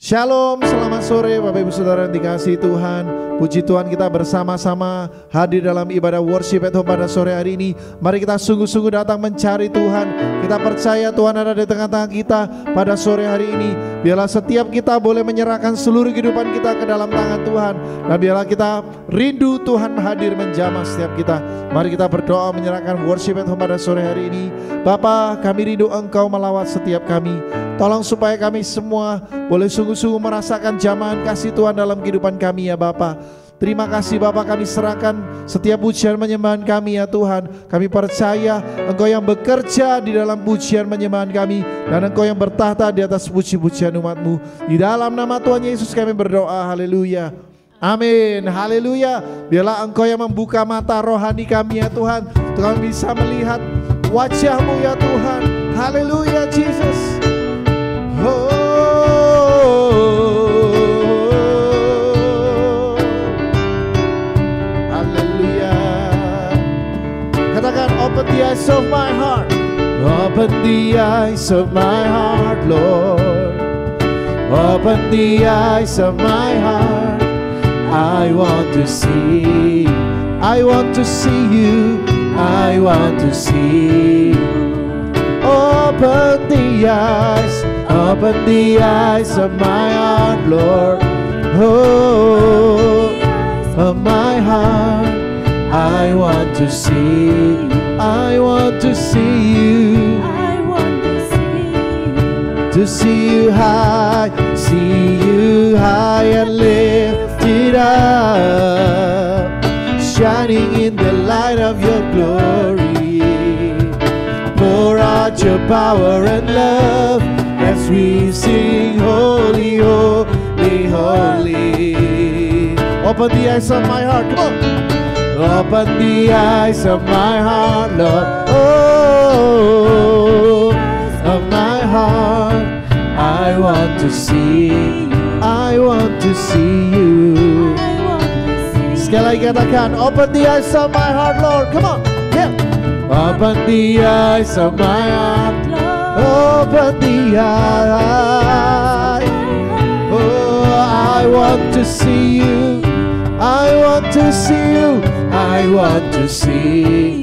Shalom, selamat sore Bapak Ibu Saudara yang dikasihi Tuhan. Puji Tuhan, kita bersama-sama hadir dalam ibadah worship at home pada sore hari ini. Mari kita sungguh-sungguh datang mencari Tuhan. Kita percaya Tuhan ada di tengah-tengah kita pada sore hari ini. Biarlah setiap kita boleh menyerahkan seluruh kehidupan kita ke dalam tangan Tuhan. Dan biarlah kita rindu Tuhan hadir menjamah setiap kita. Mari kita berdoa menyerahkan worship at home pada sore hari ini. Bapa, kami rindu Engkau melawat setiap kami. Tolong supaya kami semua boleh sungguh-sungguh merasakan jamahan kasih Tuhan dalam kehidupan kami ya Bapa. Terima kasih Bapa, kami serahkan setiap pujian penyembahan kami ya Tuhan. Kami percaya Engkau yang bekerja di dalam pujian penyembahan kami, dan Engkau yang bertahta di atas puji-pujian umat-Mu. Di dalam nama Tuhan Yesus kami berdoa, haleluya. Amin, haleluya. Biarlah Engkau yang membuka mata rohani kami ya Tuhan, untuk kami bisa melihat wajah-Mu ya Tuhan. Haleluya Jesus. Oh, hallelujah. Katakan, open the eyes of my heart. Open the eyes of my heart, Lord. Open the eyes of my heart. I want to see. I want to see you. I want to see. Open the eyes. Open the eyes of my heart, Lord. Oh, of my heart. I want to see. I want to see you. I want to see you. To see you high and lifted up, shining in the light of your glory. Pour out your power and love as we sing, holy, holy, holy. Open the eyes of my heart, come on. Open the eyes of my heart, Lord. Oh, of my heart. I want to see. I want to see you. Sekali lagi katakan, open the eyes of my heart, Lord. Come on, yeah. Open the eyes of my heart. Open the eyes. Oh, I want to see you. I want to see you. I want to see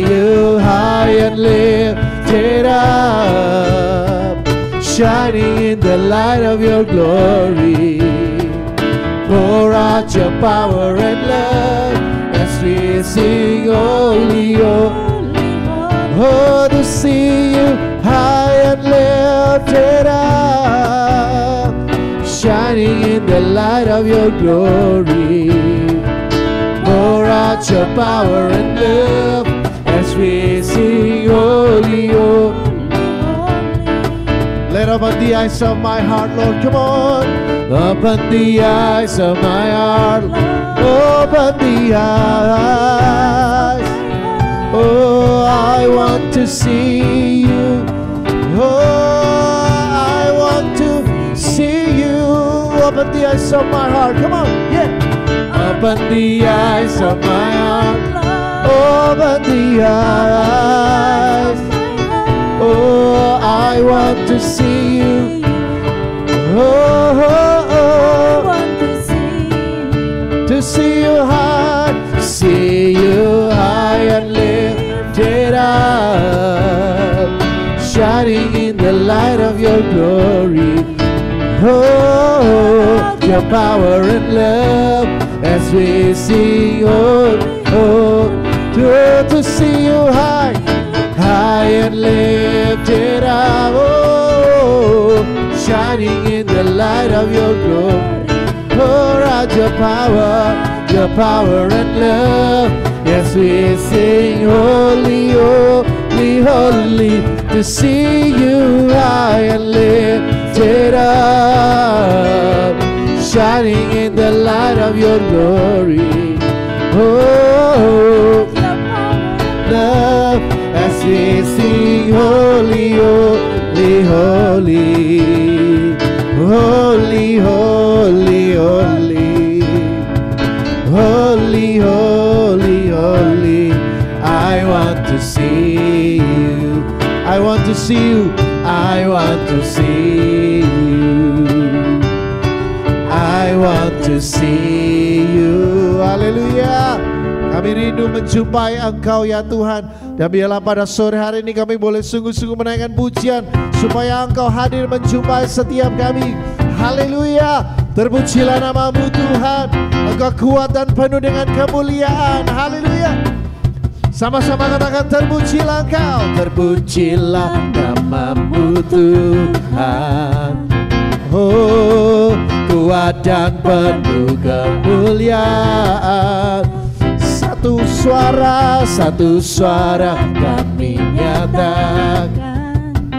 you high and lifted up, shining in the light of your glory. Pour out your power and love as we sing, holy, holy. Oh, to see you high and lifted up, shining in the light of your glory. Pour out your power and love as we sing, holy, holy. Let open the eyes of my heart, Lord, come on. Open the eyes of my heart, open the eyes. Oh, I want to see you. Oh, I want to see you. Open the eyes of my heart, come on, yeah. Open the eyes of my heart, open the eyes. Oh, I want to see you. Oh, oh, oh. I want to see you high and lifted up, shining in the light of your glory. Oh, your power and love as we sing, oh, oh, to see you high and lifted up, oh, shining in the light of your glory. Pour out your power and love as we sing, holy, holy, holy, to see you high and lifted up, shining in the light of your glory. Oh, love as we sing, holy, holy, holy, holy, holy, holy, holy, holy, holy. I want to see you. I want to see you. I want to see you. I want to see you. Haleluya. Kami rindu menjumpai Engkau ya Tuhan. Dan biarlah pada sore hari ini kami boleh sungguh-sungguh menaikkan pujian, supaya Engkau hadir menjumpai setiap kami. Haleluya. Terpujilah nama-Mu Tuhan. Engkau kuat dan penuh dengan kemuliaan. Haleluya. Sama-sama katakan terpujilah Engkau. Terpujilah nama-Mu Tuhan. Oh, kuat dan penuh kemuliaan. Satu suara kami nyatakan,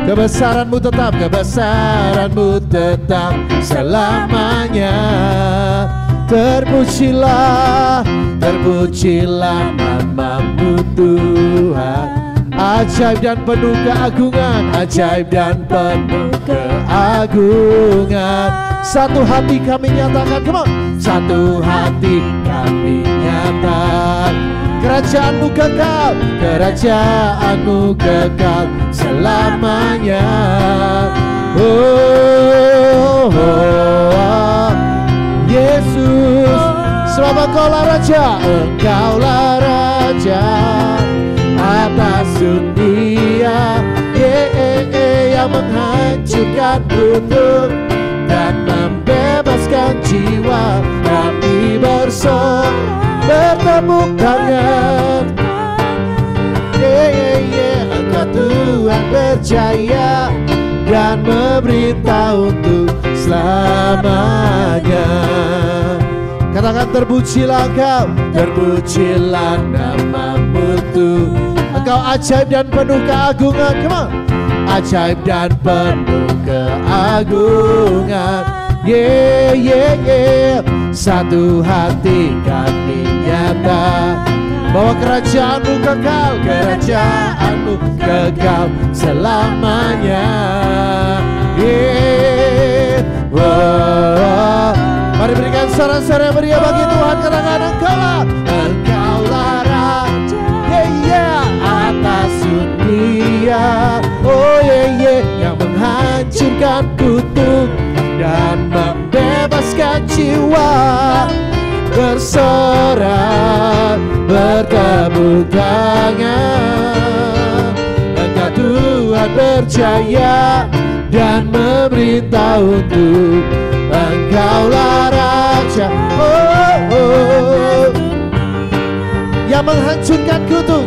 kebesaran-Mu tetap selamanya. Terpujilah nama-Mu Tuhan. Ajaib dan penuh keagungan, ajaib dan penuh keagungan. Satu hati kami nyatakan, come on. Satu hati kami nyatakan, kerajaan-Mu kekal selamanya. Oh, Yesus, sebab Engkaulah Raja atas dunia, yang menghancurkan kutub dan membebaskan jiwa. Kami bertepuk tangan. Engkau Tuhan berjaya dan memerintah untuk selamanya. Katakan terpujilah Engkau, terpujilah nama-Mu Tuhan. Engkau ajaib dan penuh keagungan. Come on. Ajaib dan penuh keagungan. Satu hati kami nyata bahwa kerajaanmu kekal selamanya. Mari berikan sorak-sorai meriah bagi Tuhan. Katakan Engkaulah Raja atas dunia. Yang menghancurkan kutub dan membebaskan jiwa. Bersorak, bertepuk tangan. Engkau Tuhan berjaya dan memerintah untuk. Engkaulah Raja, yang menghancurkan kutub,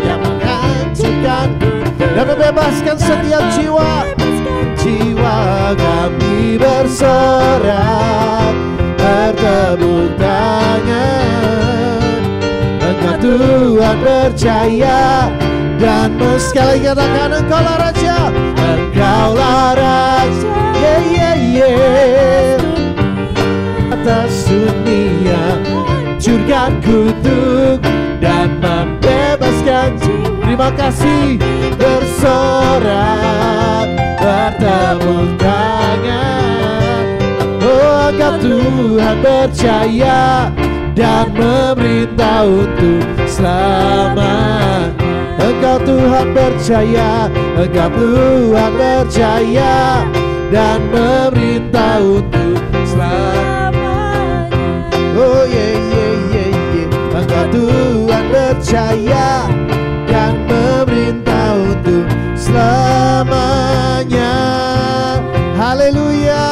dan membebaskan setiap jiwa. Kami bersorak, bertepuk tangan. Engkau Tuhan berjaya dan sekali katakan Engkaulah Raja. Engkaulah Raja, atas dunia, hancurkan kutub dan membebaskan. Terima kasih. Bersorak, bertepuk tangan. Engkau Tuhan berjaya dan memerintah untuk selamanya. Engkau Tuhan berjaya, Engkau Tuhan berjaya dan memerintah untuk selamanya. Engkau Tuhan berjaya dan memerintah untuk selamanya. Haleluya.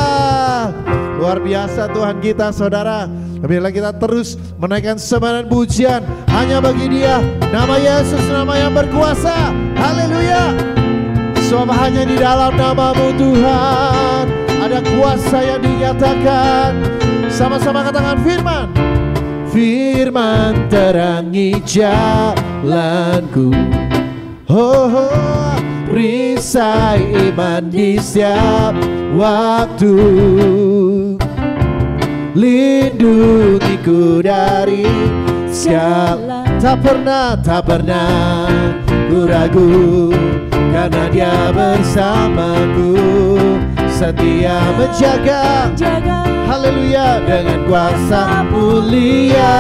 Luar biasa Tuhan kita, saudara. Biarlah kita terus menaikkan semangat pujian hanya bagi Dia, nama Yesus, nama yang berkuasa. Haleluya. Sebab hanya di dalam nama-Mu Tuhan ada kuasa yang dinyatakan. Sama-sama katakan firman. Firman terangi jalanku. Perisai iman di setiap waktu. Lindungiku dari segala. Tak pernah ku ragu, karena Dia bersamaku, setia menjaga. Haleluya, dengan kuasa mulia.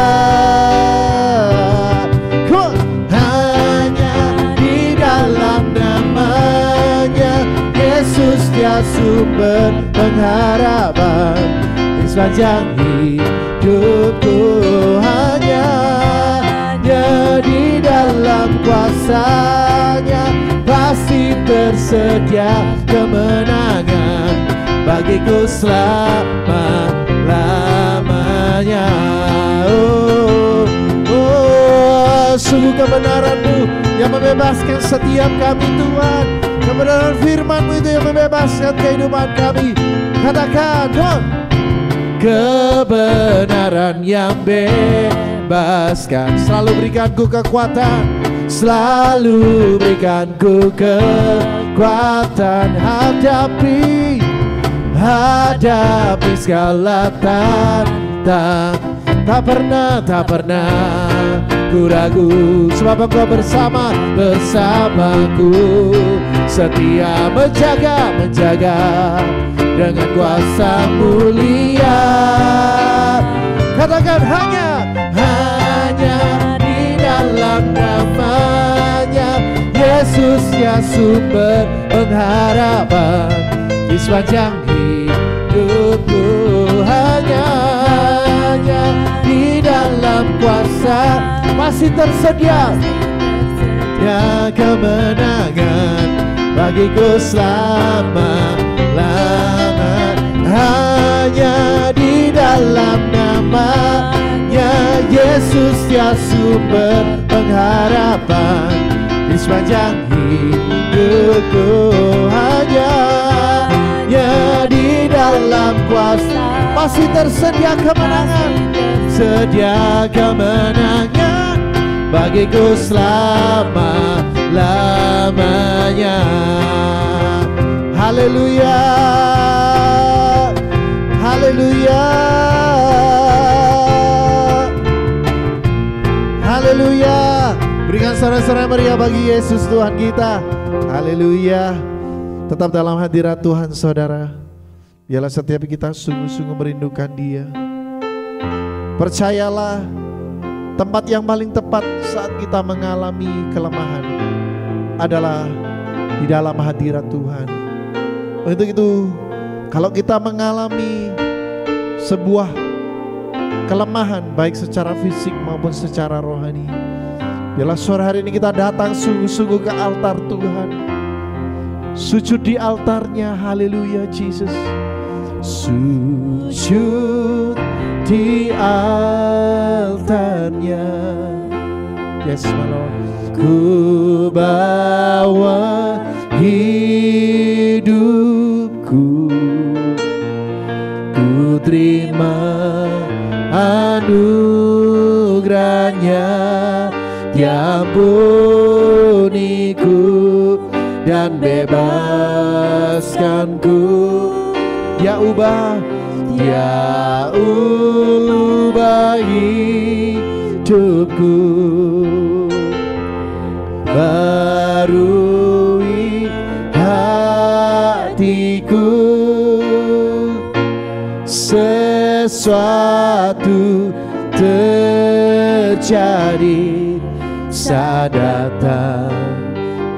Hanya di dalam nama-Nya Yesus sumber pengharapan. Di sepanjang hidupku hanya di dalam kuasa-Nya pasti tersedia kemenangan bagiku selama-lamanya. Sungguh kebenaran-Mu yang membebaskan setiap kami Tuhan. Kebenaran firman-Mu itu yang membebaskan kehidupan kami. Katakan, Tuhan. Kebenaran yang bebaskan, selalu berikanku kekuatan, selalu berikanku kekuatan hadapi segala tantang. Tak pernah ku ragu, sebab Engkau bersamaku, setia menjaga dengan kuasa mulia. Katakan hanya di dalam nama-Nya Yesus ya sumber pengharapan. Di sepanjang hidupku hanya di dalam kuasa masih tersedia ya kemenangan bagiku selama-lamanya. Hanya di dalam nama-Nya Yesus ya sumber pengharapan. Di sepanjang hidupku hanya di dalam kuasa masih tersedia kemenangan, sedia kemenangan bagiku selama-lamanya. Haleluya, haleluya, haleluya. Berikan sorak-sorai meriah bagi Yesus Tuhan kita. Haleluya. Tetap dalam hadirat Tuhan saudara. Biarlah setiap kita sungguh-sungguh merindukan Dia. Percayalah, tempat yang paling tepat saat kita mengalami kelemahan adalah di dalam hadirat Tuhan. Untuk itu, kalau kita mengalami sebuah kelemahan baik secara fisik maupun secara rohani, biarlah sore hari ini kita datang sungguh-sungguh ke altar Tuhan, sujud di altarnya. Haleluya, Jesus. Sujud di altarnya. Yes, my Lord. Ku bawa hidupku, ku terima anugerahnya, diampuniku dan bebaskanku. Dia ubah hidupku, barui hatiku. Sesuatu terjadi saat datang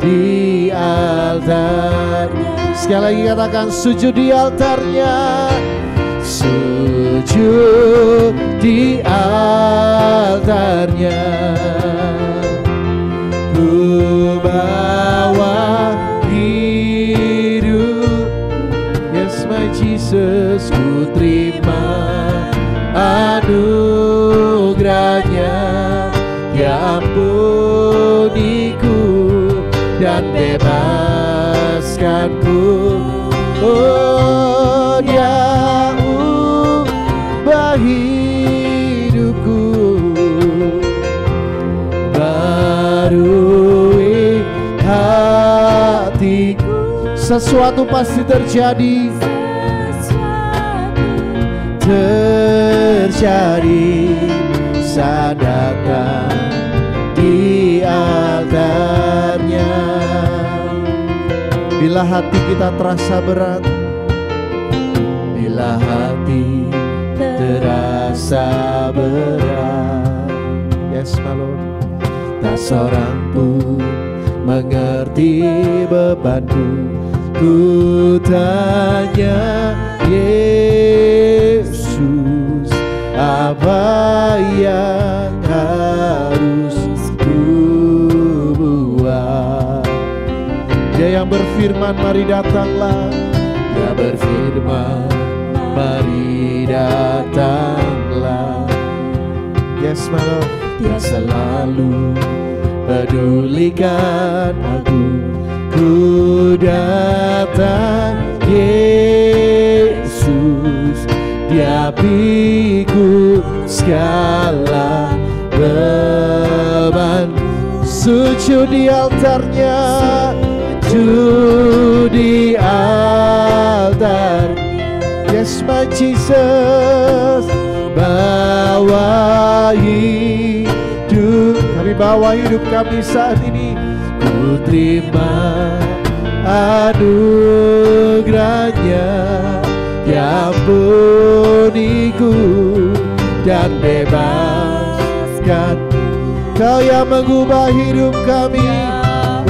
di altarnya. Sekali lagi katakan, sujud di altarnya. Sujud di altarnya. Ku bawa hidup, yes my Jesus. Ku terima anugerahnya, diampuniku dan bebaskanku. Oh, Dia ubah hidupku, barui hatiku. Sesuatu pasti terjadi, saat datang di altarnya. Bila hati kita terasa berat, bila hati terasa berat, yes my Lord, tak seorang pun mengerti bebanku, ku tanya Yesus, apa yang harus ku buat? Dia yang berfirman, mari datanglah. Dia berfirman, mari datanglah. Yes, my Lord. Dia selalu pedulikan aku. Ku datang Yesus, Dia pikul segala beban. Sujud di altarnya, sujud di altar. Yes, my Jesus. Bawa hidup kami, bawa hidup kami saat ini. Ku terima anugerahnya, Dia ampuniku dan bebaskan. Kau yang mengubah hidup kami,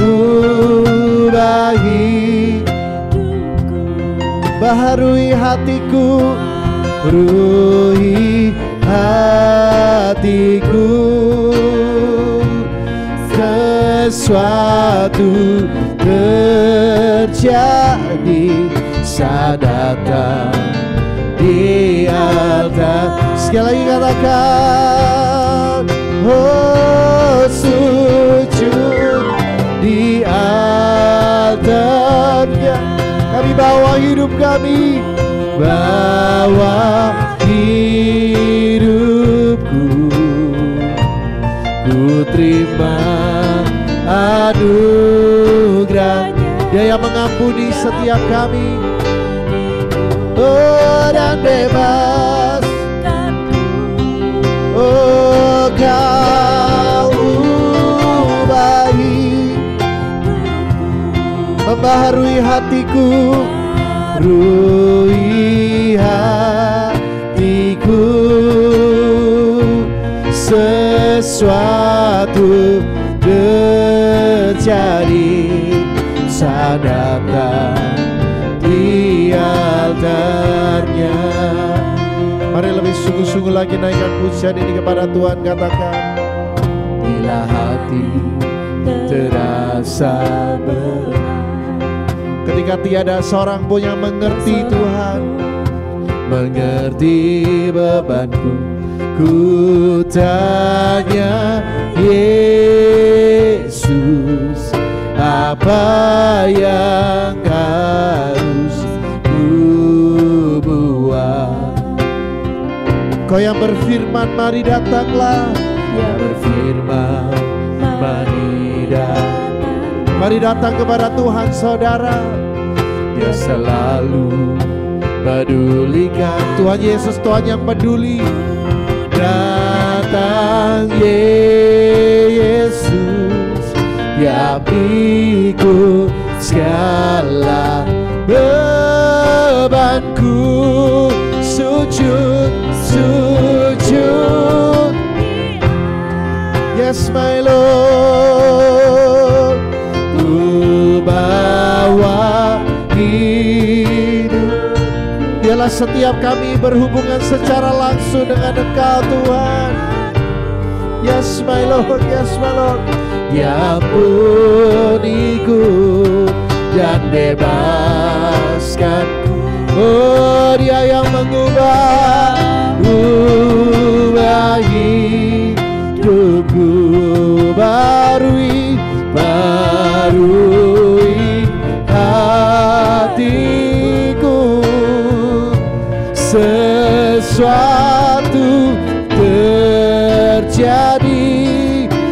ubah hidupku, baharui hatiku, ruhi hatiku. Sesuatu terjadi saat datang di altar. Sekali lagi katakan, oh sujud di altarnya. Kami bawa hidup kami, bawa hidupku. Ku terima anugerahnya, Dia yang mengampuni setiap kami, oh dan bebas. Oh Kau ubahi, membaharui hatiku, ruhi hatiku. Sesuatu terjadi saat datang di altarnya. Mari lebih sungguh-sungguh lagi naikkan pujian ini kepada Tuhan. Katakan, bila hati terasa berat, ketika tiada seorang pun yang mengerti Tuhan, mengerti bebanku, ku tanya Yesus, apa yang harus ku buat? Kau yang berfirman, mari datanglah. Dia berfirman, mari datang. Mari datang kepada Tuhan, saudara. Dia selalu pedulikan. Tuhan Yesus, Tuhan yang peduli. Datang Yesus, Dia pikul segala bebanku. Sujud, sujud. Yes, my Lord. Ku bawa hidup. Biarlah setiap kami berhubungan secara langsung dengan Engkau, Tuhan. Yes, my Lord, yes, my Lord. Dia ampuniku dan bebaskan. Oh, Dia yang mengubah hidupku, barui hatiku. Sesuatu terjadi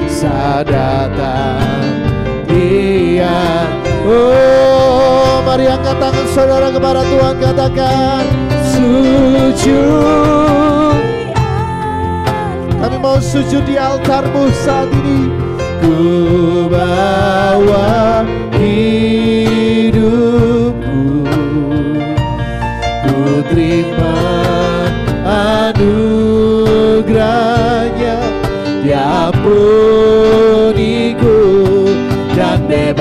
saat datang Dia. Oh, mari angkat tangan saudara kepada Tuhan. Katakan, sujud. Kami mau sujud di altar-Mu saat ini. Ku bawa hidupku, ku terima anugerahnya. Dia ampuniku dan bebaskanku.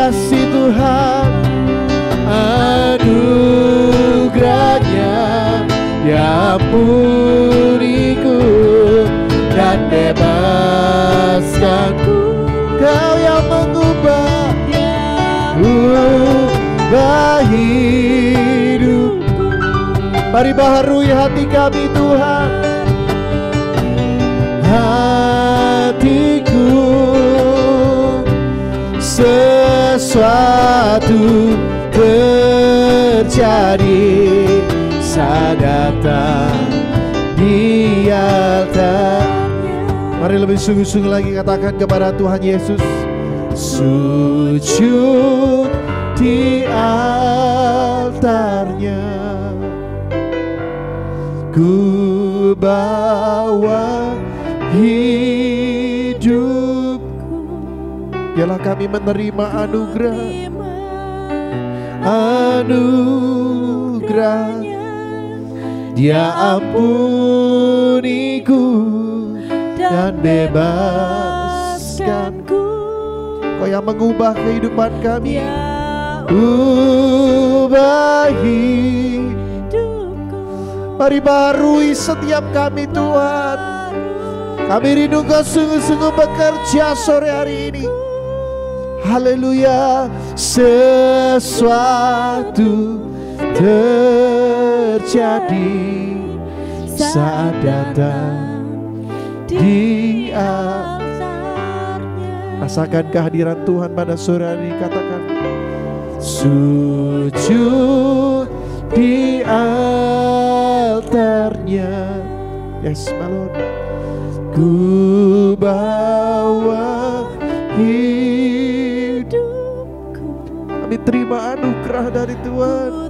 kasih Tuhan, anugerahnya yang ampuniku dan bebaskanku. Kau yang mengubah hidupku. Mari baharui hati kami Tuhan, hatiku sesuatu terjadi saat datang di altar. Mari lebih sungguh-sungguh lagi katakan kepada Tuhan Yesus, sujud di altarnya, ku bawa hidupku. Biarlah kami menerima anugerah, Dia ampuniku dan bebaskanku. Kau yang mengubah kehidupan kami, ubah hidupku. Mari barui setiap kami Tuhan. Kami rindu Kau sungguh-sungguh bekerja sore hari ini. Haleluya. Sesuatu terjadi saat datang di altarnya. Rasakan kehadiran Tuhan pada sore hari ini. Katakan, sujud di altarnya. Yes, my Lord. Ku bawa hidupku. Kami terima anugerah dari Tuhan.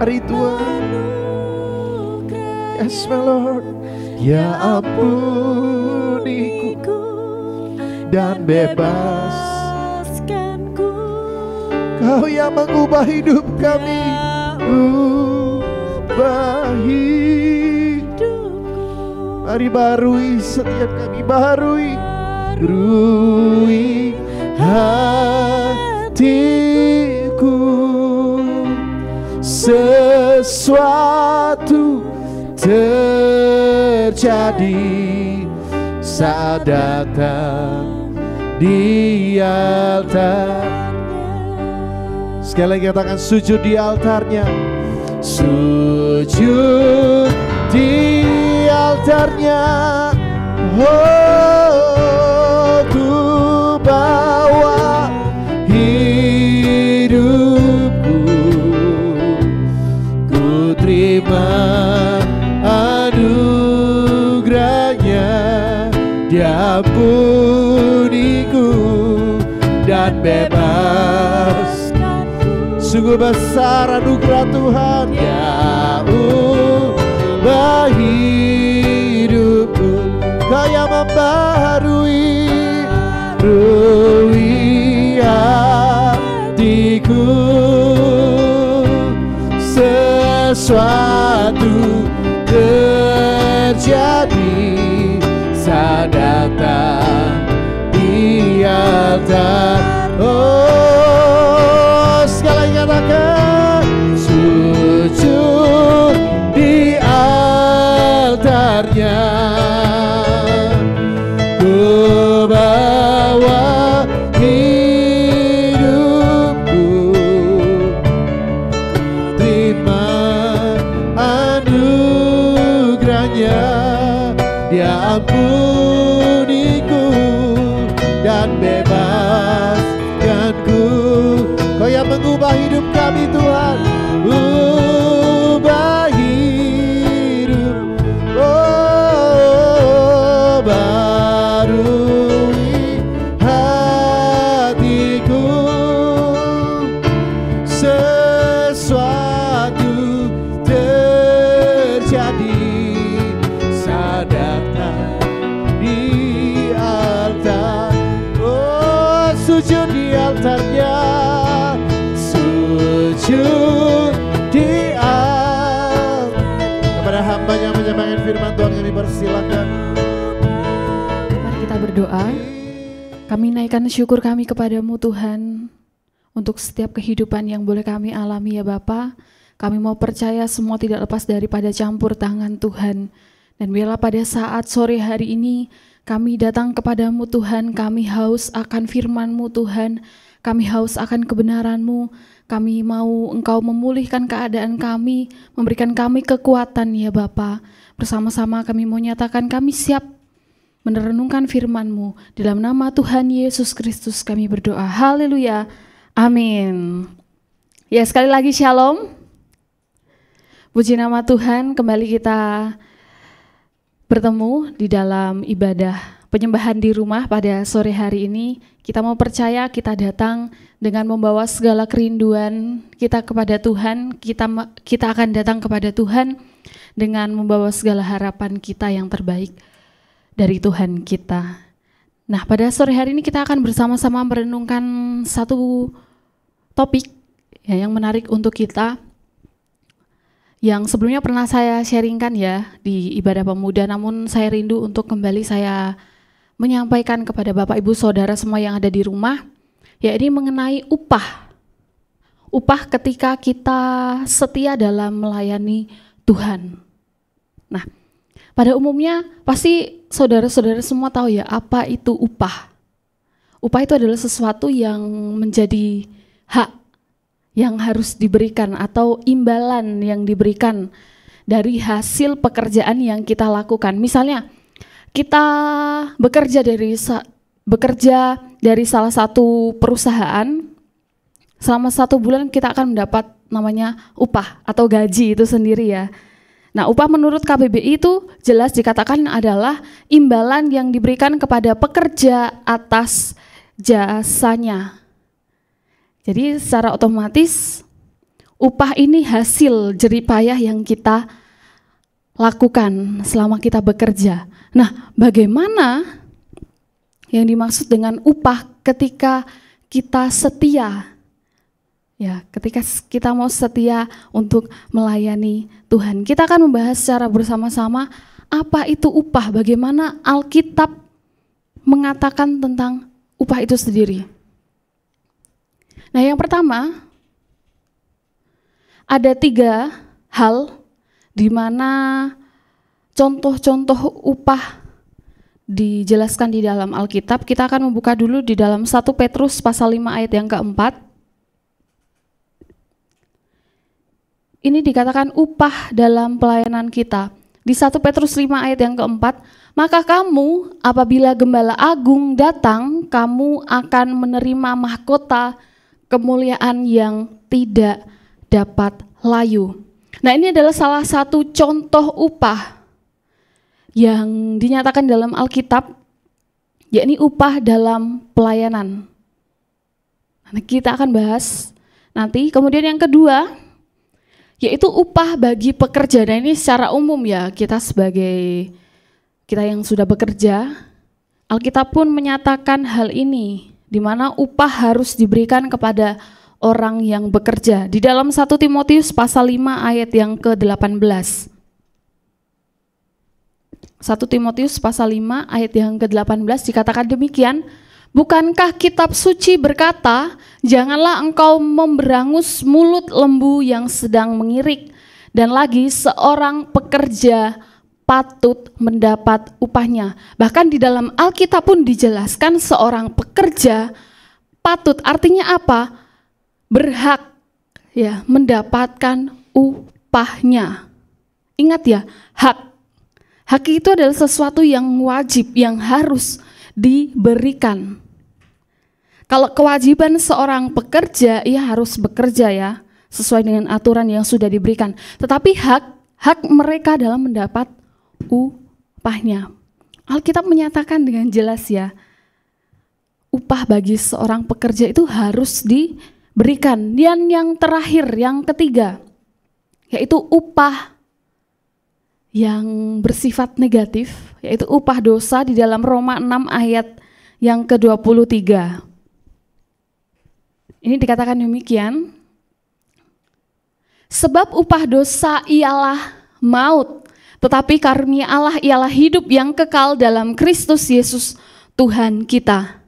Hari Tuhan. Yes, my Lord. Ya ampuniku dan bebaskanku. Kau yang mengubah hidup kami, ubah hidupku. Mari barui setiap kami, barui hatiku. Sesuatu terjadi saat datang di altar. Sekali lagi katakan, sujud di altarnya. Sujud di altarnya. Oh, ku bawa hidupku, ku terima anugerahnya, Dia ampuniku dan bebas. Sungguh besar anugerah Tuhan, Ya ubah hidupku. Kau yang membaharui hatiku. Sesuatu terjadi saat datang di altar. Oh, sekali katakan, sujud di altarnya. Ku bawa hidupku, terima anugerahnya, Dia ampuniku dan bebaskanku. Kau yang mengubah hidup kami Tuhan, ubah hidup. Oh, barui hatiku. Sesuatu terjadi saat datang di altar. Oh, sujud di altarnya. Sujud di altar. Kepada hamba yang menyampaikan firman Tuhan, kami persilakan. Mari kita berdoa. Kami naikkan syukur kami kepadamu Tuhan, untuk setiap kehidupan yang boleh kami alami ya Bapa. Kami mau percaya semua tidak lepas daripada campur tangan Tuhan. Dan biarlah pada saat sore hari ini kami datang kepadamu Tuhan, kami haus akan firman-Mu Tuhan, kami haus akan kebenaran-Mu, kami mau Engkau memulihkan keadaan kami, memberikan kami kekuatan ya Bapa. Bersama-sama kami mau nyatakan kami siap merenungkan firman-Mu. Dalam nama Tuhan Yesus Kristus kami berdoa, haleluya, amin. Ya, sekali lagi shalom. Puji nama Tuhan, kembali kita bertemu di dalam ibadah penyembahan di rumah pada sore hari ini. Kita mau percaya kita datang dengan membawa segala kerinduan kita kepada Tuhan. Kita akan datang kepada Tuhan dengan membawa segala harapan kita yang terbaik dari Tuhan kita. Nah, pada sore hari ini kita akan bersama-sama merenungkan satu topik ya, yang menarik untuk kita, yang sebelumnya pernah saya sharingkan ya di ibadah pemuda, namun saya rindu untuk kembali saya menyampaikan kepada Bapak Ibu Saudara semua yang ada di rumah, yaitu mengenai upah. Upah ketika kita setia dalam melayani Tuhan. Nah, pada umumnya pasti saudara-saudara semua tahu ya apa itu upah. Upah itu adalah sesuatu yang menjadi hak yang harus diberikan atau imbalan yang diberikan dari hasil pekerjaan yang kita lakukan. Misalnya kita bekerja dari salah satu perusahaan, selama 1 bulan kita akan mendapat namanya upah atau gaji itu sendiri ya. Nah, upah menurut KBBI itu jelas dikatakan adalah imbalan yang diberikan kepada pekerja atas jasanya. Jadi secara otomatis upah ini hasil jerih payah yang kita lakukan selama kita bekerja. Nah, bagaimana yang dimaksud dengan upah ketika kita setia? Ya, ketika kita mau setia untuk melayani Tuhan. Kita akan membahas secara bersama-sama apa itu upah, bagaimana Alkitab mengatakan tentang upah itu sendiri. Nah, yang pertama, ada 3 hal di mana contoh-contoh upah dijelaskan di dalam Alkitab. Kita akan membuka dulu di dalam 1 Petrus pasal 5 ayat yang keempat. Ini dikatakan upah dalam pelayanan kita. Di 1 Petrus 5 ayat yang keempat, maka kamu apabila Gembala Agung datang, kamu akan menerima mahkota kemuliaan yang tidak dapat layu. Nah, ini adalah salah satu contoh upah yang dinyatakan dalam Alkitab, yakni upah dalam pelayanan. Nah, kita akan bahas nanti. Kemudian yang kedua, yaitu upah bagi pekerja. Nah, ini secara umum ya, kita yang sudah bekerja, Alkitab pun menyatakan hal ini, di mana upah harus diberikan kepada orang yang bekerja. Di dalam 1 Timotius pasal 5 ayat yang ke-18. 1 Timotius pasal 5 ayat yang ke-18 dikatakan demikian, bukankah kitab suci berkata, janganlah engkau memberangus mulut lembu yang sedang mengirik, dan lagi seorang pekerja patut mendapat upahnya. Bahkan di dalam Alkitab pun dijelaskan seorang pekerja patut, artinya apa? Berhak ya mendapatkan upahnya. Ingat ya, hak. Hak itu adalah sesuatu yang wajib, yang harus diberikan. Kalau kewajiban seorang pekerja, ia harus bekerja ya, sesuai dengan aturan yang sudah diberikan. Tetapi hak mereka dalam mendapat upahnya. Alkitab menyatakan dengan jelas ya, upah bagi seorang pekerja itu harus diberikan. Dan yang terakhir, yang ketiga, yaitu upah yang bersifat negatif, yaitu upah dosa di dalam Roma 6 ayat yang ke-23. Ini dikatakan demikian, sebab upah dosa ialah maut, tetapi karunia Allah ialah hidup yang kekal dalam Kristus Yesus Tuhan kita.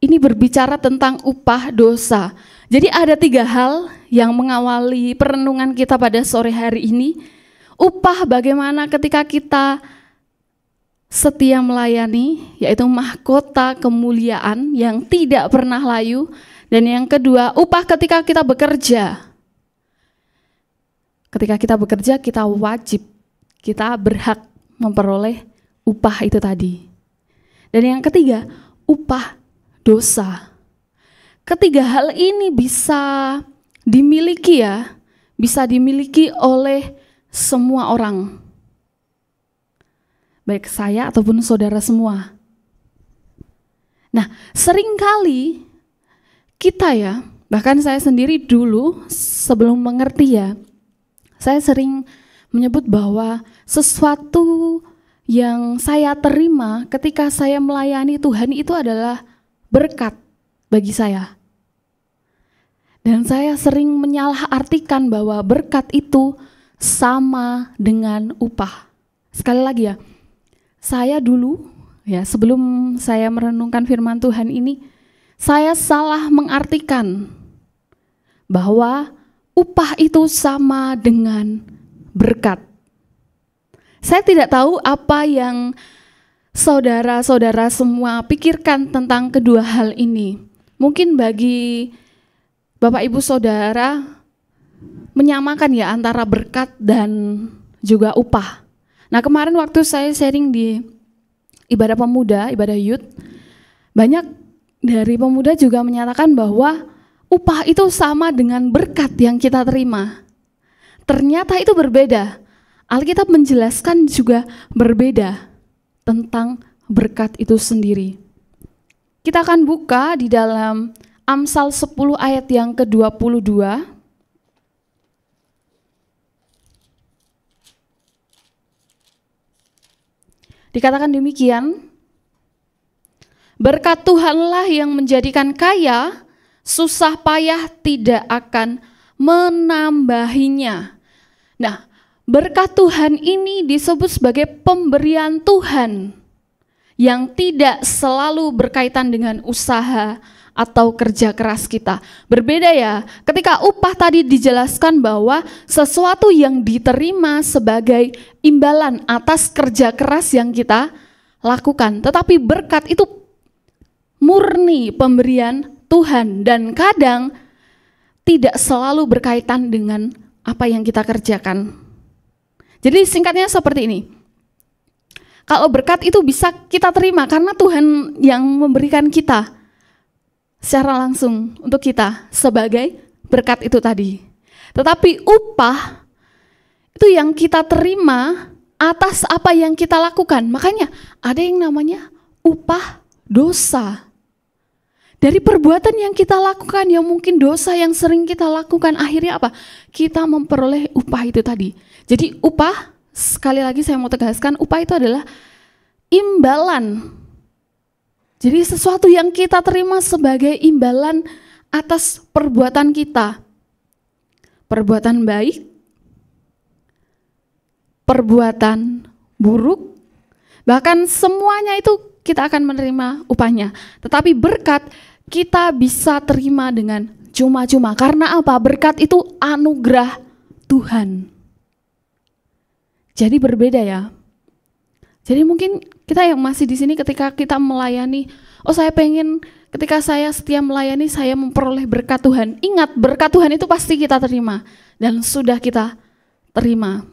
ini berbicara tentang upah dosa. Jadi ada 3 hal yang mengawali perenungan kita pada sore hari ini. Upah bagaimana ketika kita setia melayani, yaitu mahkota kemuliaan yang tidak pernah layu. Dan yang kedua, upah ketika kita bekerja. Ketika kita bekerja, kita wajib, kita berhak memperoleh upah itu tadi. Dan yang ketiga, upah dosa. Ketiga hal ini bisa dimiliki bisa dimiliki oleh semua orang. Baik saya ataupun saudara semua. Nah, seringkali kita bahkan saya sendiri dulu sebelum mengerti saya sering menyebut bahwa sesuatu yang saya terima ketika saya melayani Tuhan itu adalah berkat bagi saya. Dan saya sering menyalahartikan bahwa berkat itu sama dengan upah. Sekali lagi saya dulu sebelum saya merenungkan firman Tuhan ini, saya salah mengartikan bahwa upah itu sama dengan berkat. Saya tidak tahu apa yang saudara-saudara semua pikirkan tentang kedua hal ini. Mungkin bagi Bapak Ibu Saudara menyamakan antara berkat dan juga upah. Nah, kemarin waktu saya sharing di ibadah pemuda, ibadah youth, banyak dari pemuda juga menyatakan bahwa upah itu sama dengan berkat yang kita terima. Ternyata itu berbeda. Alkitab menjelaskan juga berbeda tentang berkat itu sendiri. Kita akan buka di dalam Amsal 10 ayat yang ke-22. Dikatakan demikian, berkat Tuhanlah yang menjadikan kaya, susah payah tidak akan menambahinya. Nah, berkat Tuhan ini disebut sebagai pemberian Tuhan yang tidak selalu berkaitan dengan usaha atau kerja keras kita. Berbeda ketika upah tadi dijelaskan bahwa sesuatu yang diterima sebagai imbalan atas kerja keras yang kita lakukan. Tetapi berkat itu murni pemberian Tuhan dan kadang tidak selalu berkaitan dengan apa yang kita kerjakan. Jadi singkatnya seperti ini. Kalau berkat itu bisa kita terima karena Tuhan yang memberikan kita secara langsung untuk kita sebagai berkat itu tadi. Tetapi upah itu yang kita terima atas apa yang kita lakukan. Makanya ada yang namanya upah dosa. Dari perbuatan yang kita lakukan, yang mungkin dosa yang sering kita lakukan, akhirnya apa? Kita memperoleh upah itu tadi. Jadi upah, sekali lagi saya mau tegaskan, upah itu adalah imbalan. Jadi sesuatu yang kita terima sebagai imbalan atas perbuatan kita. Perbuatan baik, perbuatan buruk, bahkan semuanya itu kita akan menerima upahnya. Tetapi berkat kita bisa terima dengan cuma-cuma. Karena apa? Berkat itu anugerah Tuhan. Jadi berbeda Jadi mungkin kita yang masih di sini ketika kita melayani, saya pengen ketika saya setia melayani, saya memperoleh berkat Tuhan. Ingat, berkat Tuhan itu pasti kita terima dan sudah kita terima.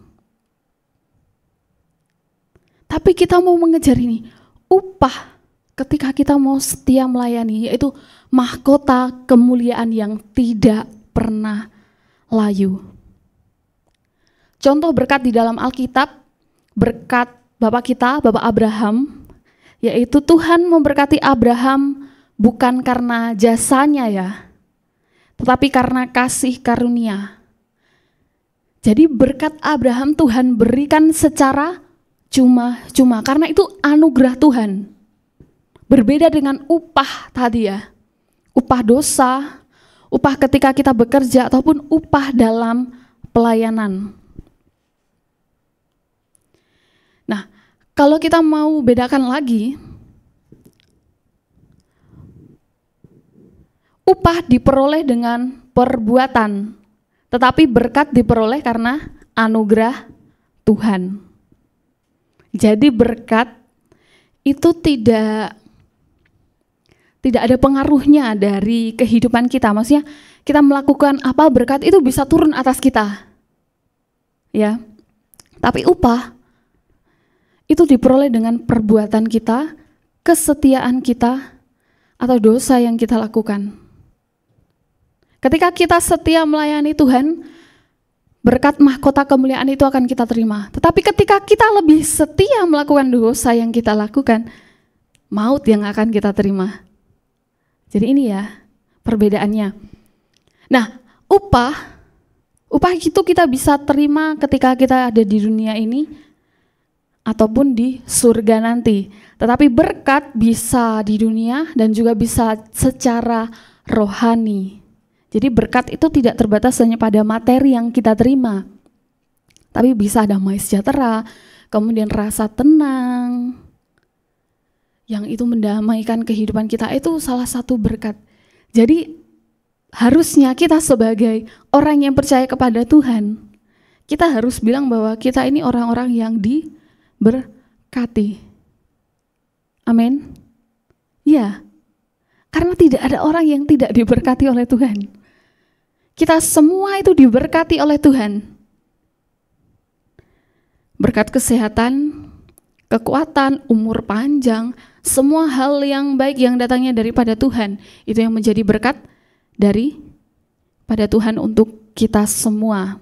Tapi kita mau mengejar ini, upah ketika kita mau setia melayani, yaitu mahkota kemuliaan yang tidak pernah layu. Contoh berkat di dalam Alkitab, berkat Bapak kita, Bapak Abraham, yaitu Tuhan memberkati Abraham bukan karena jasanya tetapi karena kasih karunia. Jadi berkat Abraham Tuhan berikan secara cuma-cuma, karena itu anugerah Tuhan. Berbeda dengan upah tadi upah dosa, upah ketika kita bekerja, ataupun upah dalam pelayanan. Nah, kalau kita mau bedakan lagi, upah diperoleh dengan perbuatan, tetapi berkat diperoleh karena anugerah Tuhan. Jadi berkat itu tidak ada pengaruhnya dari kehidupan kita. Maksudnya kita melakukan apa, berkat itu bisa turun atas kita. Ya. Tapi upah itu diperoleh dengan perbuatan kita, kesetiaan kita, atau dosa yang kita lakukan. Ketika kita setia melayani Tuhan, berkat mahkota kemuliaan itu akan kita terima. Tetapi ketika kita lebih setia melakukan dosa yang kita lakukan, maut yang akan kita terima. Jadi ini ya perbedaannya. Nah, upah itu kita bisa terima ketika kita ada di dunia ini ataupun di surga nanti. Tetapi berkat bisa di dunia dan juga bisa secara rohani. Jadi berkat itu tidak terbatas hanya pada materi yang kita terima. Tapi bisa damai sejahtera, kemudian rasa tenang, yang itu mendamaikan kehidupan kita, itu salah satu berkat. Jadi harusnya kita sebagai orang yang percaya kepada Tuhan, kita harus bilang bahwa kita ini orang-orang yang diberkati. Amin. Ya, karena tidak ada orang yang tidak diberkati oleh Tuhan. Kita semua itu diberkati oleh Tuhan. Berkat kesehatan, kekuatan, umur panjang, semua hal yang baik yang datangnya daripada Tuhan, itu yang menjadi berkat daripada Tuhan untuk kita semua.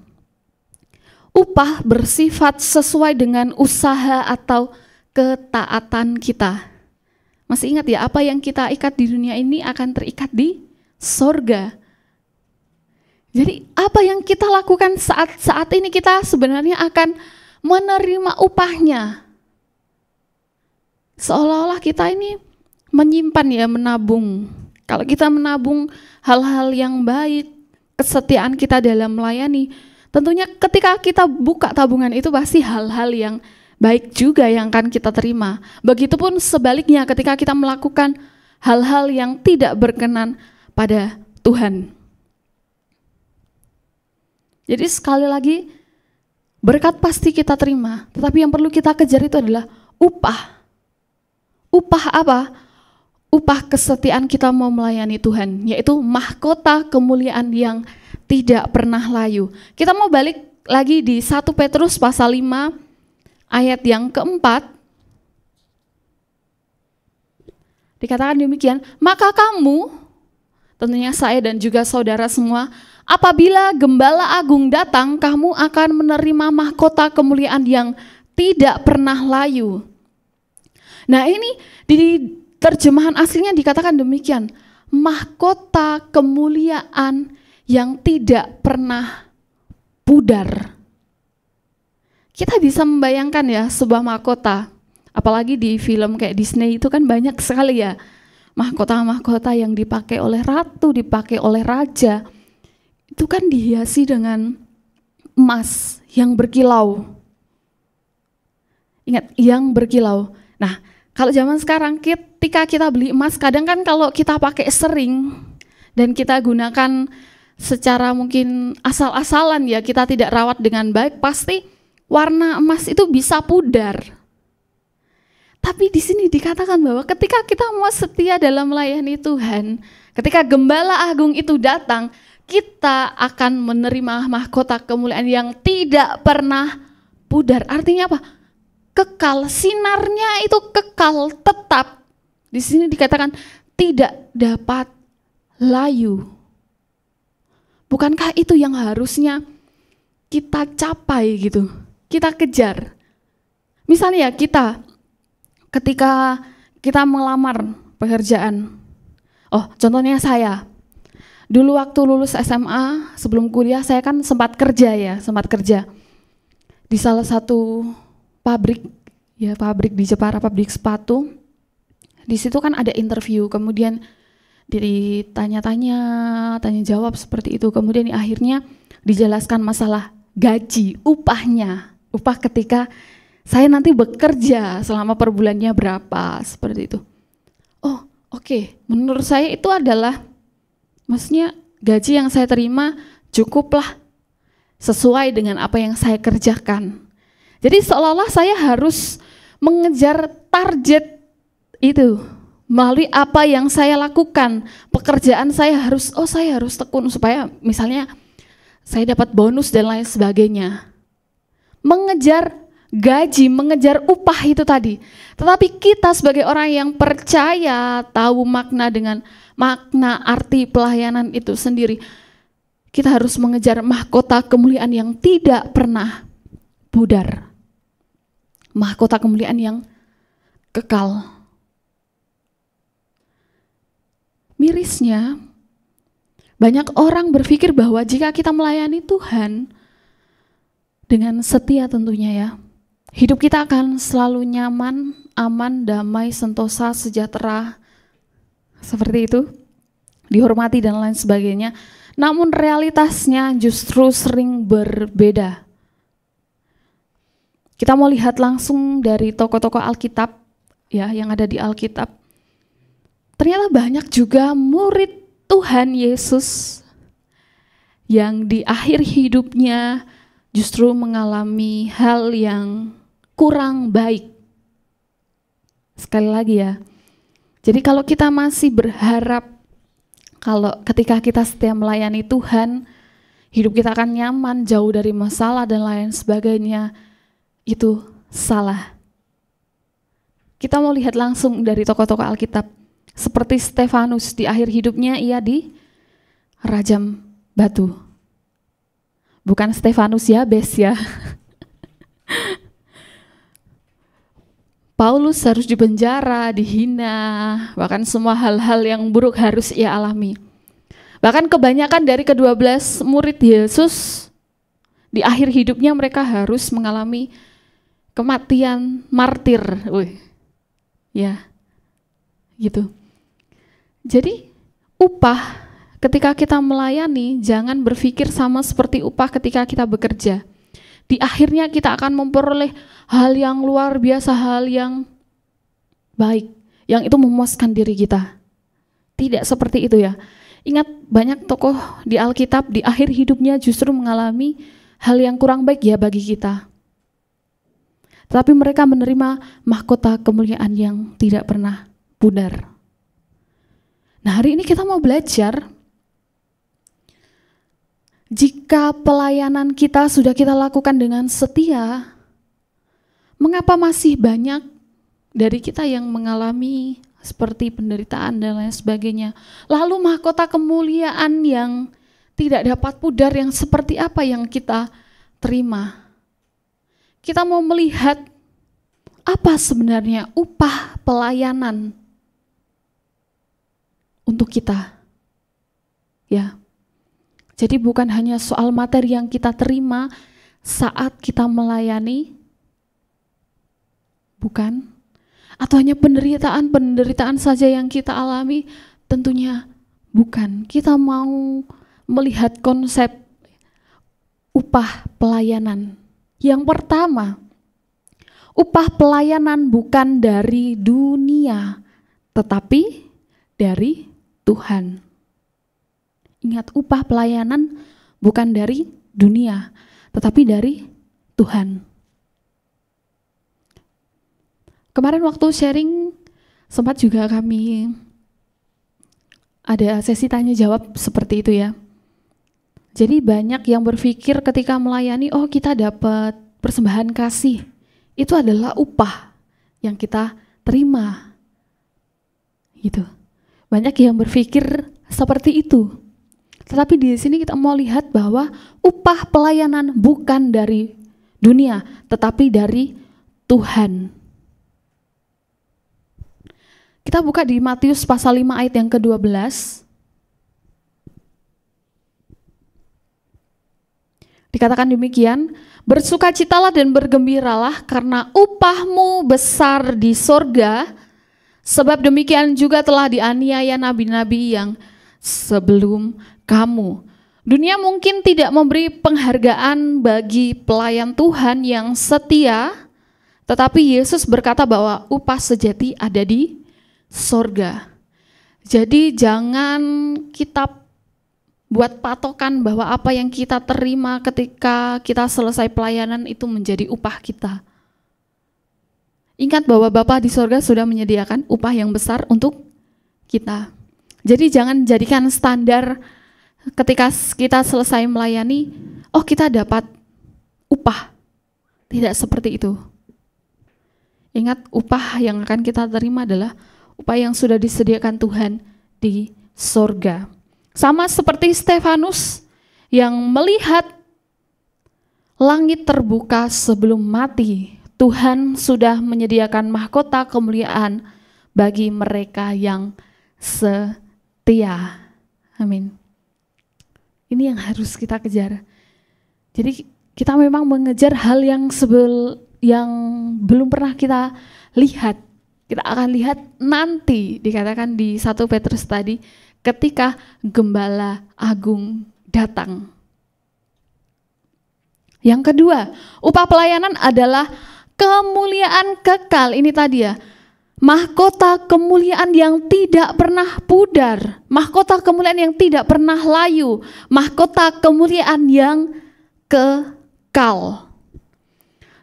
Upah bersifat sesuai dengan usaha atau ketaatan kita. Masih ingat ya, apa yang kita ikat di dunia ini akan terikat di sorga. Jadi apa yang kita lakukan saat ini, kita sebenarnya akan menerima upahnya. Seolah-olah kita ini menyimpan ya, menabung. Kalau kita menabung hal-hal yang baik, kesetiaan kita dalam melayani, tentunya ketika kita buka tabungan itu pasti hal-hal yang baik juga yang akan kita terima. Begitupun sebaliknya ketika kita melakukan hal-hal yang tidak berkenan pada Tuhan. Jadi sekali lagi, berkat pasti kita terima, tetapi yang perlu kita kejar itu adalah upah. Upah apa? Upah kesetiaan kita mau melayani Tuhan, yaitu mahkota kemuliaan yang tidak pernah layu. Kita mau balik lagi di 1 Petrus pasal 5 ayat yang keempat. Dikatakan demikian, maka kamu, tentunya saya dan juga saudara semua, apabila Gembala Agung datang, kamu akan menerima mahkota kemuliaan yang tidak pernah layu. Nah ini di terjemahan aslinya dikatakan demikian, mahkota kemuliaan yang tidak pernah pudar. Kita bisa membayangkan ya sebuah mahkota, apalagi di film kayak Disney itu kan banyak sekali ya mahkota-mahkota yang dipakai oleh ratu, dipakai oleh raja. Itu kan dihiasi dengan emas yang berkilau. Ingat, yang berkilau. Nah, kalau zaman sekarang ketika kita beli emas, kadang kan kalau kita pakai sering dan kita gunakan secara mungkin asal-asalan ya, kita tidak rawat dengan baik, pasti warna emas itu bisa pudar. Tapi di sini dikatakan bahwa ketika kita mau setia dalam melayani Tuhan, ketika Gembala Agung itu datang, kita akan menerima mahkota kemuliaan yang tidak pernah pudar. Artinya apa? Kekal, sinarnya itu kekal, tetap. Di sini dikatakan tidak dapat layu. Bukankah itu yang harusnya kita capai gitu, kita kejar? Misalnya kita ketika kita melamar pekerjaan, contohnya saya, dulu waktu lulus SMA, sebelum kuliah saya kan sempat kerja di salah satu pabrik di Jepara, pabrik sepatu. Di situ kan ada interview, kemudian ditanya-tanya, tanya jawab seperti itu. Kemudian akhirnya dijelaskan masalah gaji, upah ketika saya nanti bekerja selama per bulannya berapa, seperti itu. Oke. Menurut saya itu adalah Maksudnya gaji yang saya terima cukuplah sesuai dengan apa yang saya kerjakan. Jadi seolah-olah saya harus mengejar target itu melalui apa yang saya lakukan. Pekerjaan saya harus tekun supaya misalnya saya dapat bonus dan lain sebagainya. Mengejar gaji, mengejar upah itu tadi. Tetapi kita sebagai orang yang percaya, tahu makna arti pelayanan itu sendiri, kita harus mengejar mahkota kemuliaan yang tidak pernah pudar. Mahkota kemuliaan yang kekal. Mirisnya, banyak orang berpikir bahwa jika kita melayani Tuhan dengan setia tentunya ya, hidup kita akan selalu nyaman, aman, damai, sentosa, sejahtera, seperti itu, dihormati dan lain sebagainya. Namun realitasnya justru sering berbeda. Kita mau lihat langsung dari tokoh-tokoh Alkitab ya, yang ada di Alkitab. Ternyata banyak juga murid Tuhan Yesus yang di akhir hidupnya justru mengalami hal yang kurang baik. Sekali lagi ya, jadi kalau kita masih berharap kalau ketika kita setia melayani Tuhan, hidup kita akan nyaman, jauh dari masalah dan lain sebagainya, itu salah. Kita mau lihat langsung dari tokoh-tokoh Alkitab. Seperti Stefanus, di akhir hidupnya ia dirajam batu. Bukan Stefanus Yabes ya. Paulus harus dipenjara, dihina, bahkan semua hal-hal yang buruk harus ia alami. Bahkan kebanyakan dari ke-12 murid Yesus, di akhir hidupnya mereka harus mengalami kematian martir. Ya, gitu. Jadi upah ketika kita melayani, jangan berpikir sama seperti upah ketika kita bekerja. Di akhirnya kita akan memperoleh hal yang luar biasa, hal yang baik, yang itu memuaskan diri kita. Tidak seperti itu ya. Ingat, banyak tokoh di Alkitab di akhir hidupnya justru mengalami hal yang kurang baik ya bagi kita. Tapi mereka menerima mahkota kemuliaan yang tidak pernah pudar. Nah, hari ini kita mau belajar, jika pelayanan kita sudah kita lakukan dengan setia, mengapa masih banyak dari kita yang mengalami seperti penderitaan dan lain sebagainya? Lalu mahkota kemuliaan yang tidak dapat pudar yang seperti apa yang kita terima? Kita mau melihat apa sebenarnya upah pelayanan untuk kita. Ya. Jadi bukan hanya soal materi yang kita terima saat kita melayani, bukan. Atau hanya penderitaan saja yang kita alami, tentunya bukan. Kita mau melihat konsep upah pelayanan. Yang pertama, upah pelayanan bukan dari dunia, tetapi dari Tuhan. Ingat, upah pelayanan bukan dari dunia, tetapi dari Tuhan. Kemarin waktu sharing, sempat juga kami ada sesi tanya jawab seperti itu ya. Jadi banyak yang berpikir ketika melayani, oh kita dapat persembahan kasih. Itu adalah upah yang kita terima. Gitu. Banyak yang berpikir seperti itu. Tetapi di sini kita mau lihat bahwa upah pelayanan bukan dari dunia, tetapi dari Tuhan. Kita buka di Matius pasal 5 ayat yang ke-12. Dikatakan demikian, bersukacitalah dan bergembiralah karena upahmu besar di sorga, sebab demikian juga telah dianiaya nabi-nabi yang sebelum kamu. Dunia mungkin tidak memberi penghargaan bagi pelayan Tuhan yang setia, tetapi Yesus berkata bahwa upah sejati ada di sorga. Jadi jangan kita buat patokan bahwa apa yang kita terima ketika kita selesai pelayanan itu menjadi upah kita. Ingat bahwa Bapa di sorga sudah menyediakan upah yang besar untuk kita. Jadi jangan jadikan standar ketika kita selesai melayani, oh kita dapat upah. Tidak seperti itu. Ingat, upah yang akan kita terima adalah upah yang sudah disediakan Tuhan di sorga. Sama seperti Stefanus yang melihat langit terbuka sebelum mati. Tuhan sudah menyediakan mahkota kemuliaan bagi mereka yang setia. Amin. Ini yang harus kita kejar. Jadi kita memang mengejar hal yang belum pernah kita lihat. Kita akan lihat nanti, dikatakan di 1 Petrus tadi, ketika Gembala Agung datang. Yang kedua, upah pelayanan adalah kemuliaan kekal. Ini tadi ya, mahkota kemuliaan yang tidak pernah pudar, mahkota kemuliaan yang tidak pernah layu, mahkota kemuliaan yang kekal.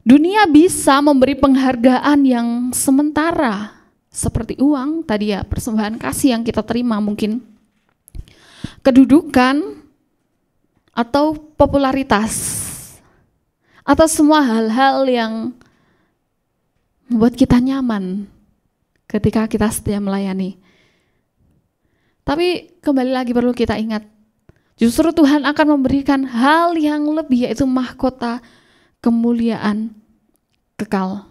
Dunia bisa memberi penghargaan yang sementara, seperti uang tadi ya, persembahan kasih yang kita terima mungkin, kedudukan atau popularitas, atau semua hal-hal yang membuat kita nyaman ketika kita setia melayani. Tapi kembali lagi perlu kita ingat, justru Tuhan akan memberikan hal yang lebih, yaitu mahkota kemuliaan kekal.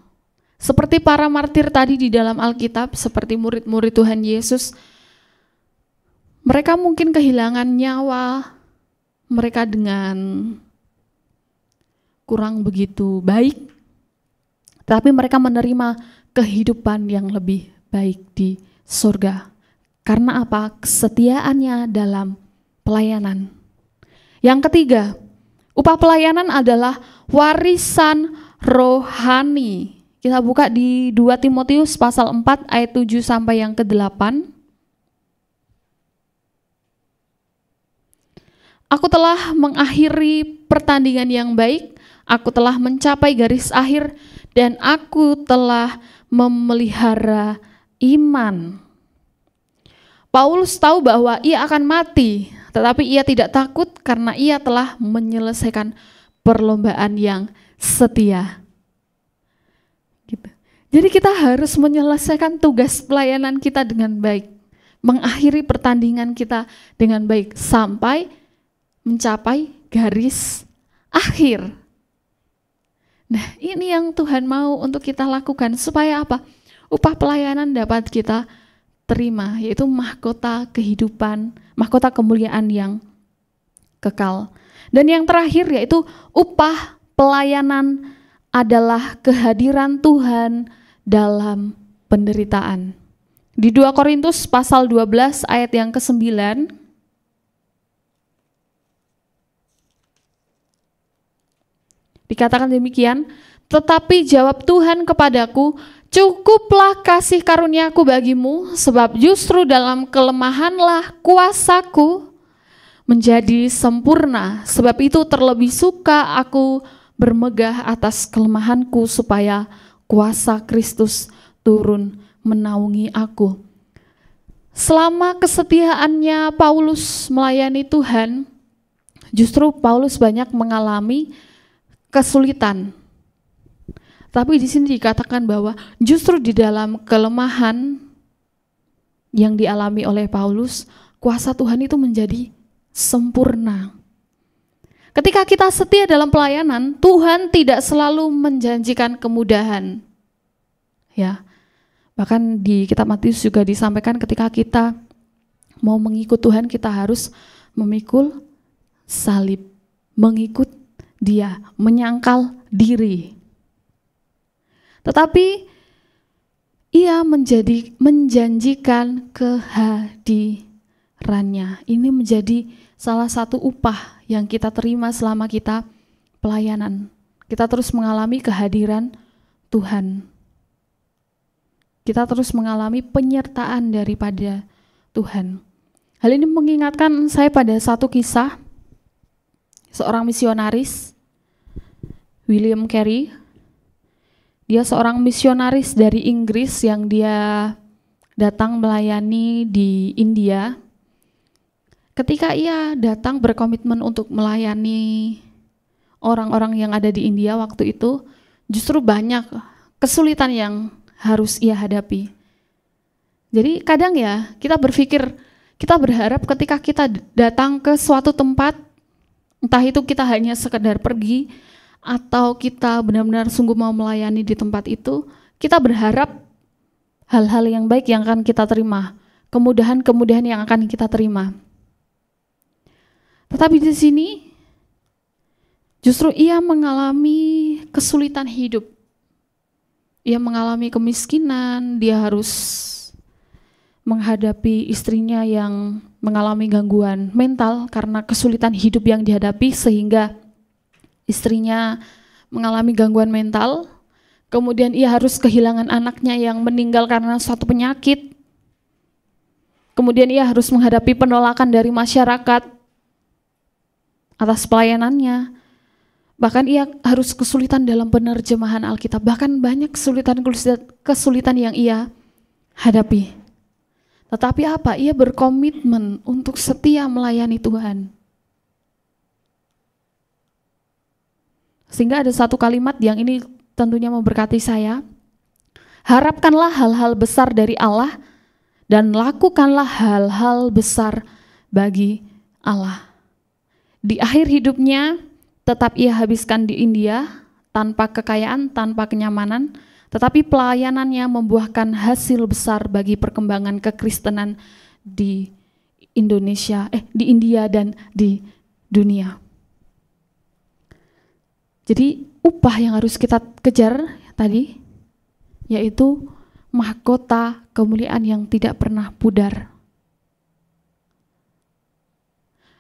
Seperti para martir tadi di dalam Alkitab, seperti murid-murid Tuhan Yesus, mereka mungkin kehilangan nyawa mereka dengan kurang begitu baik, tapi mereka menerima kehidupan yang lebih baik di surga. Karena apa? Kesetiaannya dalam pelayanan. Yang ketiga, upah pelayanan adalah warisan rohani. Kita buka di 2 Timotius pasal 4 ayat 7 sampai yang ke-8. Aku telah mengakhiri pertandingan yang baik, aku telah mencapai garis akhir, dan aku telah memelihara iman. Paulus tahu bahwa ia akan mati, tetapi ia tidak takut karena ia telah menyelesaikan perlombaan yang setia. Gitu. Jadi kita harus menyelesaikan tugas pelayanan kita dengan baik, mengakhiri pertandingan kita dengan baik sampai mencapai garis akhir. Nah, ini yang Tuhan mau untuk kita lakukan, supaya apa? Upah pelayanan dapat kita terima, yaitu mahkota kehidupan, mahkota kemuliaan yang kekal. Dan yang terakhir yaitu upah pelayanan adalah kehadiran Tuhan dalam penderitaan. Di 2 Korintus pasal 12 ayat yang ke-9, dikatakan demikian, tetapi jawab Tuhan kepadaku, cukuplah kasih karuniaku bagimu, sebab justru dalam kelemahanlah kuasaku menjadi sempurna. Sebab itu terlebih suka aku bermegah atas kelemahanku, supaya kuasa Kristus turun menaungi aku. Selama kesetiaannya Paulus melayani Tuhan, justru Paulus banyak mengalami kesulitan. Tapi di sini dikatakan bahwa justru di dalam kelemahan yang dialami oleh Paulus, kuasa Tuhan itu menjadi sempurna. Ketika kita setia dalam pelayanan, Tuhan tidak selalu menjanjikan kemudahan. Ya. Bahkan di kitab Matius juga disampaikan ketika kita mau mengikut Tuhan, kita harus memikul salib, mengikut Dia, menyangkal diri. Tetapi Ia menjanjikan kehadirannya. Ini menjadi salah satu upah yang kita terima selama kita pelayanan. Kita terus mengalami kehadiran Tuhan. Kita terus mengalami penyertaan daripada Tuhan. Hal ini mengingatkan saya pada satu kisah seorang misionaris, William Carey. Dia seorang misionaris dari Inggris yang dia datang melayani di India. Ketika ia datang berkomitmen untuk melayani orang-orang yang ada di India waktu itu, justru banyak kesulitan yang harus ia hadapi. Jadi kadang ya kita berpikir, kita berharap ketika kita datang ke suatu tempat, entah itu kita hanya sekedar pergi, atau kita benar-benar sungguh mau melayani di tempat itu, kita berharap hal-hal yang baik yang akan kita terima, kemudahan-kemudahan yang akan kita terima. Tetapi di sini justru ia mengalami kesulitan hidup. Ia mengalami kemiskinan, dia harus menghadapi istrinya yang mengalami gangguan mental karena kesulitan hidup yang dihadapi, sehingga istrinya mengalami gangguan mental. Kemudian ia harus kehilangan anaknya yang meninggal karena suatu penyakit. Kemudian ia harus menghadapi penolakan dari masyarakat atas pelayanannya. Bahkan ia harus kesulitan dalam penerjemahan Alkitab. Bahkan banyak kesulitan yang ia hadapi. Tetapi apa? Ia berkomitmen untuk setia melayani Tuhan. Sehingga ada satu kalimat yang ini tentunya memberkati saya. Harapkanlah hal-hal besar dari Allah dan lakukanlah hal-hal besar bagi Allah. Di akhir hidupnya tetap ia habiskan di India tanpa kekayaan, tanpa kenyamanan, tetapi pelayanannya membuahkan hasil besar bagi perkembangan kekristenan di di India dan di dunia. Jadi upah yang harus kita kejar tadi, yaitu mahkota kemuliaan yang tidak pernah pudar.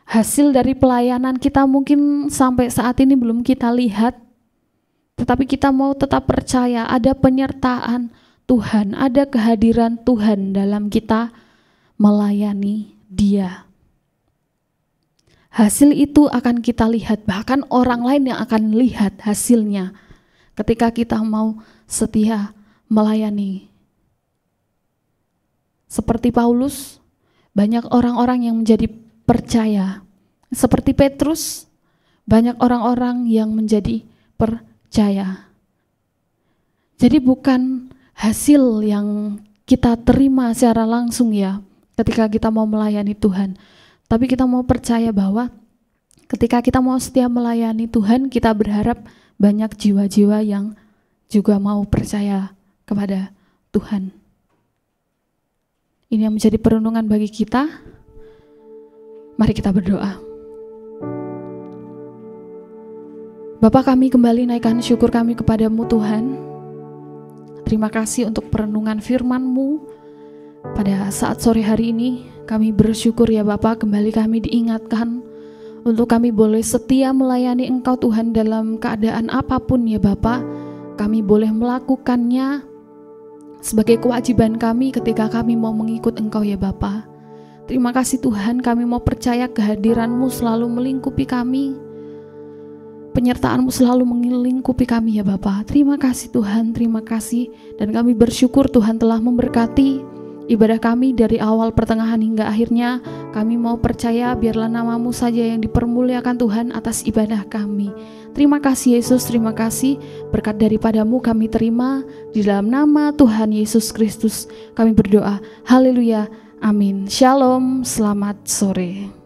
Hasil dari pelayanan kita mungkin sampai saat ini belum kita lihat, tetapi kita mau tetap percaya ada penyertaan Tuhan, ada kehadiran Tuhan dalam kita melayani Dia. Hasil itu akan kita lihat, bahkan orang lain yang akan lihat hasilnya ketika kita mau setia melayani. Seperti Paulus, banyak orang-orang yang menjadi percaya. Seperti Petrus, banyak orang-orang yang menjadi percaya. Jadi bukan hasil yang kita terima secara langsung ya ketika kita mau melayani Tuhan. Tapi kita mau percaya bahwa ketika kita mau setia melayani Tuhan, kita berharap banyak jiwa-jiwa yang juga mau percaya kepada Tuhan. Ini yang menjadi perenungan bagi kita. Mari kita berdoa. Bapa, kami kembali naikkan syukur kami kepadamu Tuhan. Terima kasih untuk perenungan firman-Mu pada saat sore hari ini. Kami bersyukur ya Bapak, kembali kami diingatkan untuk kami boleh setia melayani Engkau Tuhan dalam keadaan apapun ya Bapak. Kami boleh melakukannya sebagai kewajiban kami ketika kami mau mengikut Engkau ya Bapak. Terima kasih Tuhan, kami mau percaya kehadiran-Mu selalu melingkupi kami. Penyertaan-Mu selalu melingkupi kami ya Bapak. Terima kasih Tuhan, terima kasih. Dan kami bersyukur Tuhan telah memberkati ibadah kami dari awal, pertengahan hingga akhirnya. Kami mau percaya biarlah nama-Mu saja yang dipermuliakan Tuhan atas ibadah kami. Terima kasih Yesus, terima kasih. Berkat daripada-Mu kami terima. Di dalam nama Tuhan Yesus Kristus kami berdoa. Haleluya, amin. Shalom, selamat sore.